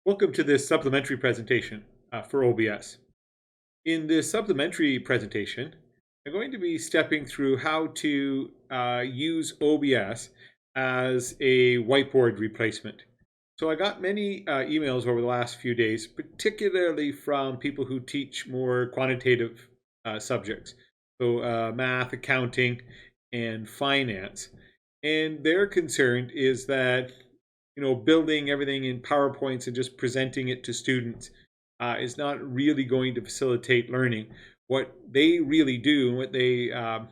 Welcome to this supplementary presentation for OBS. In this supplementary presentation, I'm going to be stepping through how to use OBS as a whiteboard replacement. So I got many emails over the last few days, particularly from people who teach more quantitative subjects, so math, accounting, and finance. And their concern is that building everything in PowerPoints and just presenting it to students is not really going to facilitate learning. What they really do, and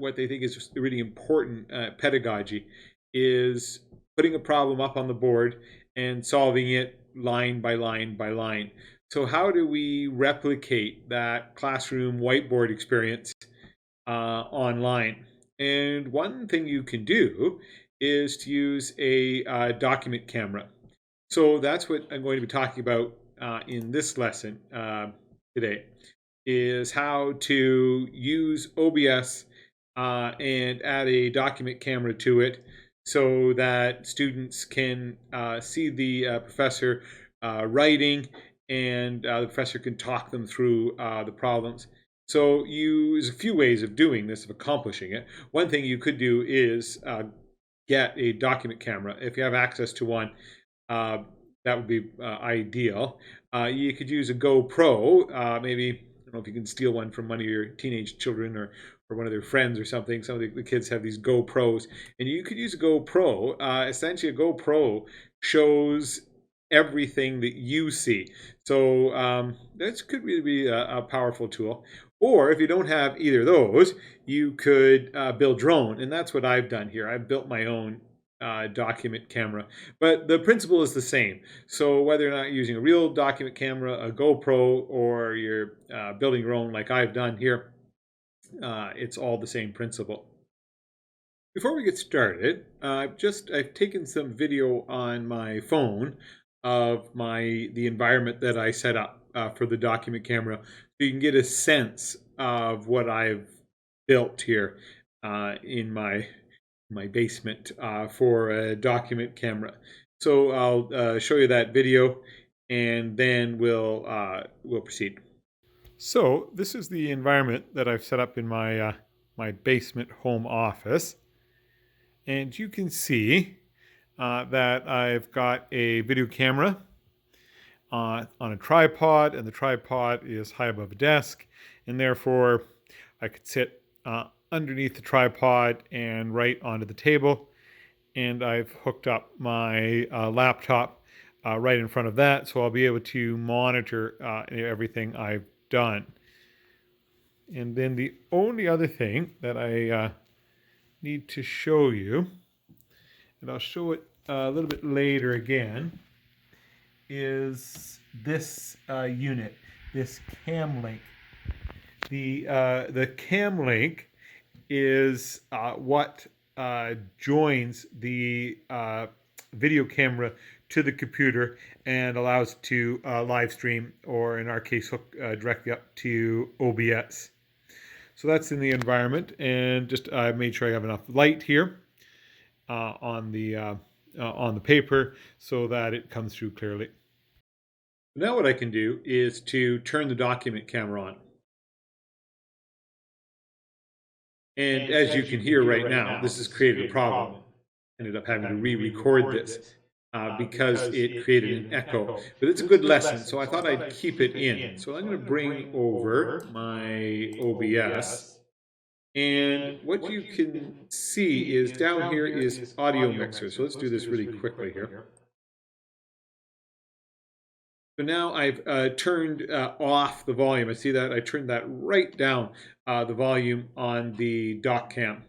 what they think is really important pedagogy, is putting a problem up on the board and solving it line by line by line. So how do we replicate that classroom whiteboard experience online? And one thing you can do is to use a document camera. So that's what I'm going to be talking about in this lesson today, is how to use OBS and add a document camera to it so that students can see the professor writing, and the professor can talk them through the problems. So there's a few ways of doing this, of accomplishing it. One thing you could do is get a document camera. If you have access to one, uh, that would be ideal. You could use a GoPro. Maybe, I don't know if you can steal one from one of your teenage children or one of their friends or something. Some of the kids have these GoPros, and you could use a GoPro. Essentially, a GoPro shows everything that you see. So this could really be a powerful tool. Or if you don't have either of those, you could build your own, and that's what I've done here. I've built my own document camera, but the principle is the same. So whether or not you're using a real document camera, a GoPro, or you're building your own like I've done here, it's all the same principle. Before we get started, I've taken some video on my phone of the environment that I set up for the document camera, so you can get a sense of what I've built here in my basement for a document camera. So I'll show you that video, and then we'll proceed. So this is the environment that I've set up in my basement home office, and you can see that I've got a video camera on a tripod, and the tripod is high above a desk, and therefore I could sit underneath the tripod and right onto the table. And I've hooked up my laptop right in front of that, so I'll be able to monitor everything I've done. And then the only other thing that I need to show you, and I'll show it a little bit later again, is this unit, this cam link. The cam link is what joins the video camera to the computer and allows it to live stream, or in our case, hook directly up to OBS. So that's in the environment, and just made sure I have enough light here on the paper so that it comes through clearly. Now what I can do is to turn the document camera on. And as you can hear right now, this has created a problem. Ended up having to re-record this because it created an echo. But it's a good lesson, so I thought I'd keep it in. So I'm going to bring over my OBS. And what you can see is down here is audio mixer. So let's do this really quickly here. So now I've turned off the volume. I see that I turned that right down, the volume on the doc cam.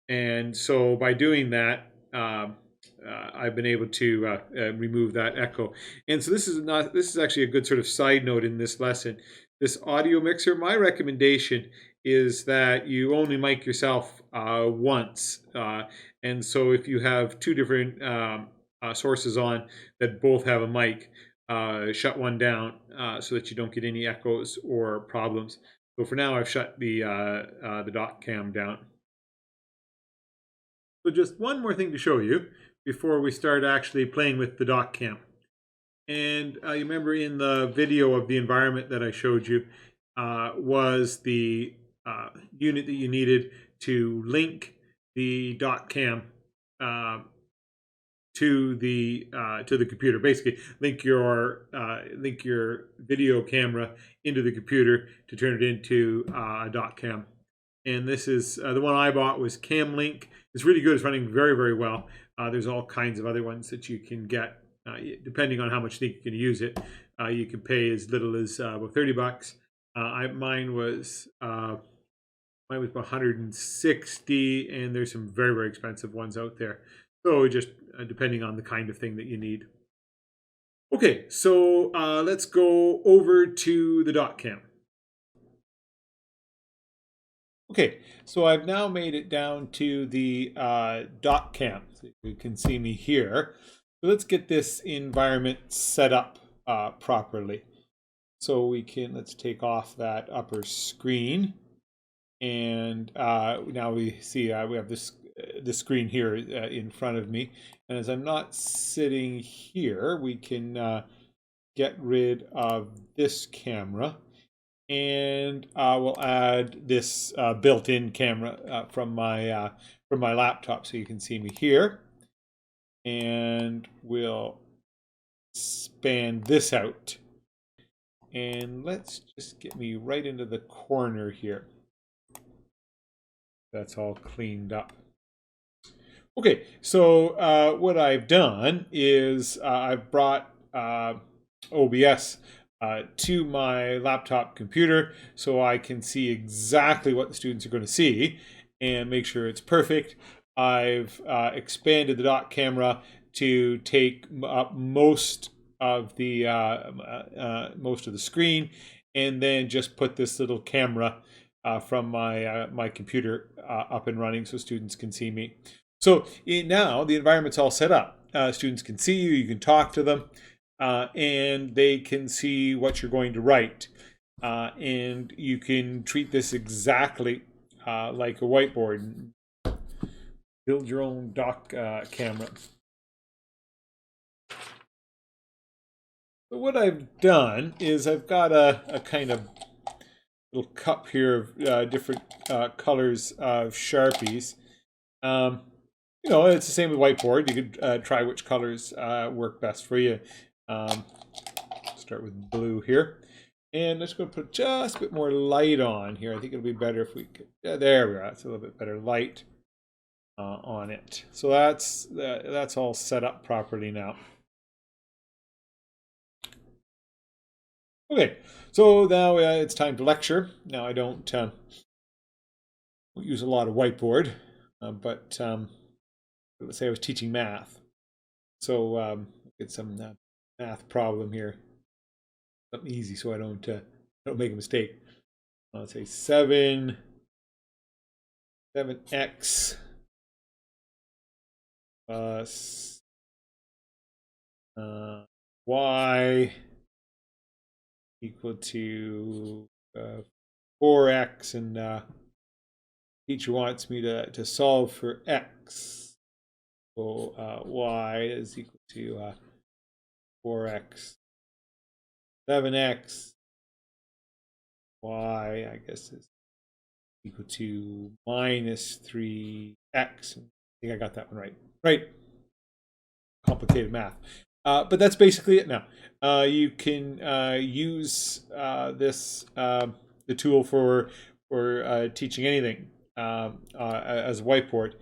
And so by doing that, I've been able to remove that echo. And so this is actually a good sort of side note in this lesson. This audio mixer, my recommendation is that you only mic yourself once. And so if you have two different sources on that both have a mic, shut one down so that you don't get any echoes or problems. So for now, I've shut the doc cam down. So just one more thing to show you before we start actually playing with the doc cam. And you remember in the video of the environment that I showed you was the unit that you needed to link the dot cam uh, to the computer. Basically, link your video camera into the computer to turn it into a dot cam. And this is the one I bought was Cam Link. It's really good. It's running very, very well. There's all kinds of other ones that you can get depending on how much you can use it. You can pay as little as about $30. Mine was about 160, and there's some very, very expensive ones out there. So just depending on the kind of thing that you need. Okay, so let's go over to the dot cam. Okay, so I've now made it down to the dot cam. So you can see me here. So let's get this environment set up properly. So let's take off that upper screen. And now we see we have the screen here in front of me. And as I'm not sitting here, we can get rid of this camera. And we'll add this built-in camera from my laptop, so you can see me here. And we'll span this out. And let's just get me right into the corner here. That's all cleaned up. Okay, so what I've done is I've brought OBS to my laptop computer so I can see exactly what the students are going to see and make sure it's perfect. I've expanded the dot camera to take up most of the screen, and then just put this little camera from my computer up and running so students can see me. So now the environment's all set up. Students can see you, you can talk to them, and they can see what you're going to write. And you can treat this exactly like a whiteboard. Build your own doc camera. So what I've done is I've got a kind of little cup here of different colors of Sharpies. You know, it's the same with whiteboard. You could try which colors work best for you. Start with blue here. And let's go put just a bit more light on here. I think it'll be better if we could, there we are. That's a little bit better light on it. So that's all set up properly now. Okay, so now it's time to lecture. Now I don't use a lot of whiteboard, but let's say I was teaching math. So get some math problem here. Something easy so I don't make a mistake. Let's say 7x plus y equal to 4x, and teacher wants me to solve for x. So y is equal to 4x, 7x, y, I guess, is equal to minus 3x. I think I got that one right. Right. Complicated math. But that's basically it now. You can use the tool for teaching anything as a whiteboard.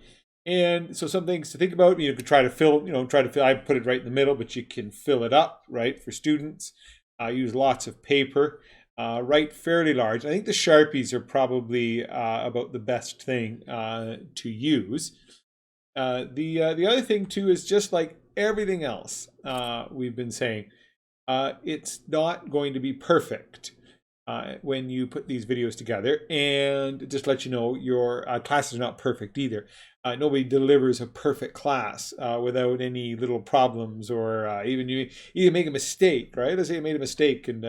And so some things to think about, you could try to fill, I put it right in the middle, but you can fill it up, right, for students. Use lots of paper. Write fairly large. I think the Sharpies are probably about the best thing to use. The other thing too is, just like everything else we've been saying, it's not going to be perfect when you put these videos together. And just to let you know, your classes are not perfect either. Nobody delivers a perfect class without any little problems, or even you make a mistake, right? Let's say you made a mistake and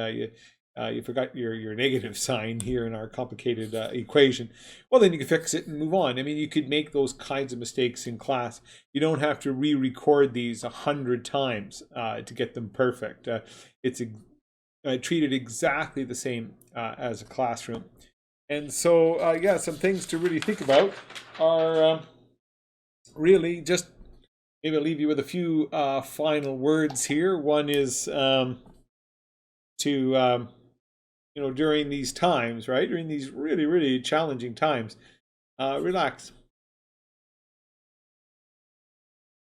you forgot your negative sign here in our complicated equation, well, then you can fix it and move on. I mean, you could make those kinds of mistakes in class. You don't have to re-record these 100 times to get them perfect. It's treated exactly the same as a classroom. And so, yeah, some things to really think about are really just, maybe I'll leave you with a few final words here. One is to during these times, right? During these really, really challenging times, relax.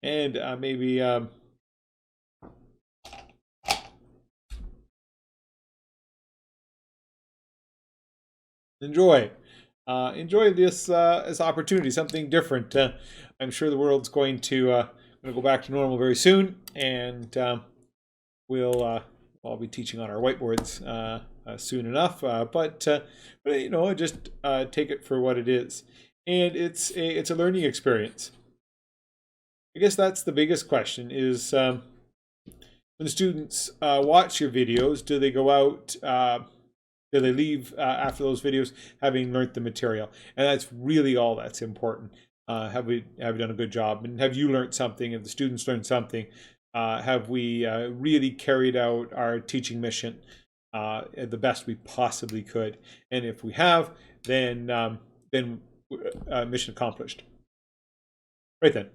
And maybe enjoy this opportunity, something different. I'm sure the world's going to go back to normal very soon, and I'll be teaching on our whiteboards soon enough. But just take it for what it is, and it's a learning experience. I guess that's the biggest question: is when the students watch your videos, do they go out? Do they leave after those videos having learned the material? And that's really all that's important. Have we done a good job? And have you learned something? Have the students learned something? Have we really carried out our teaching mission the best we possibly could? And if we have, then mission accomplished. Right then.